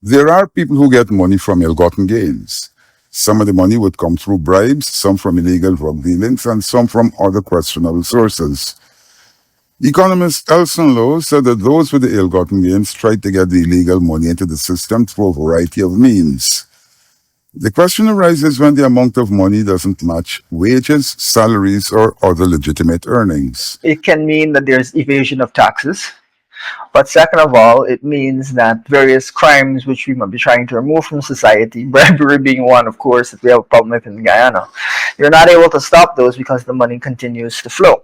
There are people who get money from ill-gotten gains. Some of the money would come through bribes, some from illegal drug dealings, and some from other questionable sources. Economist Elson Low said that those with the ill-gotten gains tried to get the illegal money into the system through a variety of means. The question arises when the amount of money doesn't match wages, salaries, or other legitimate earnings. It can mean that there's evasion of taxes. But second of all, it means that various crimes which we might be trying to remove from society, bribery being one, of course, that we have a problem with in Guyana, you're not able to stop those because the money continues to flow.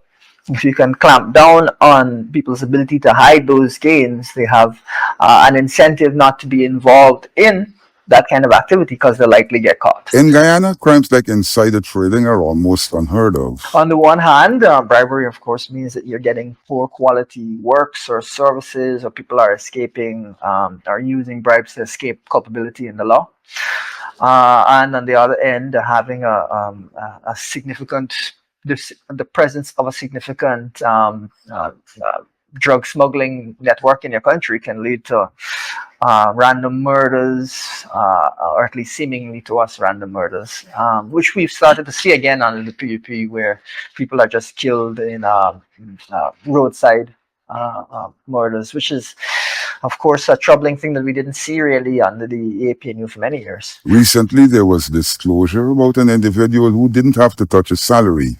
If you can clamp down on people's ability to hide those gains, they have an incentive not to be involved in that kind of activity because they'll likely get caught. In Guyana, crimes like insider trading are almost unheard of. On the one hand, bribery, of course, means that you're getting poor quality works or services, or people are escaping, are using bribes to escape culpability in the law. And on the other end, having a significant, the presence of a significant drug smuggling network in your country can lead to random murders, or at least seemingly to us random murders, which we've started to see again under the PEP, where people are just killed in roadside murders, which is, of course, a troubling thing that we didn't see really under the APNU for many years. Recently, there was disclosure about an individual who didn't have to touch his salary.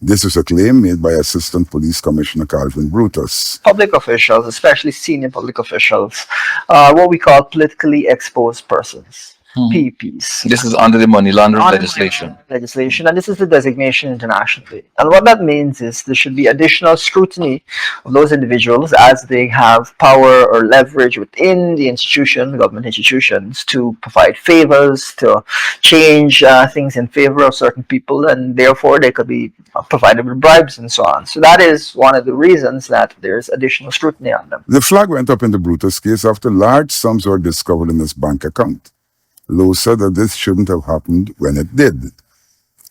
This is a claim made by Assistant Police Commissioner Carlton Brutus. Public officials, especially senior public officials, are what we call politically exposed persons. PEPs. This is under the money laundering legislation. And this is the designation internationally. And what that means is there should be additional scrutiny of those individuals as they have power or leverage within the institution, government institutions, to provide favors, to change things in favor of certain people, and therefore they could be provided with bribes and so on. So that is one of the reasons that there's additional scrutiny on them. The flag went up in the Brutus case after large sums were discovered in his bank account. Low said that this shouldn't have happened when it did.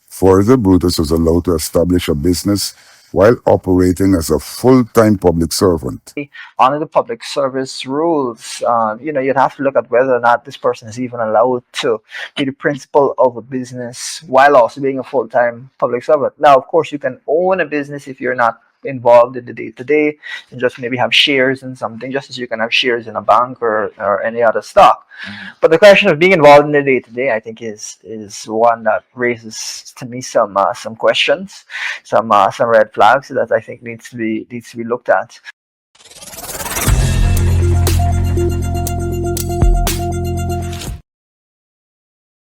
Further, Brutus was allowed to establish a business while operating as a full-time public servant. Under the public service rules, you'd have to look at whether or not this person is even allowed to be the principal of a business while also being a full-time public servant. Now, of course, you can own a business if you're not involved in the day-to-day and just maybe have shares in something, just as you can have shares in a bank or any other stock. But the question of being involved in the day-to-day, I think, is one that raises to me some questions, some red flags that I think needs to be looked at.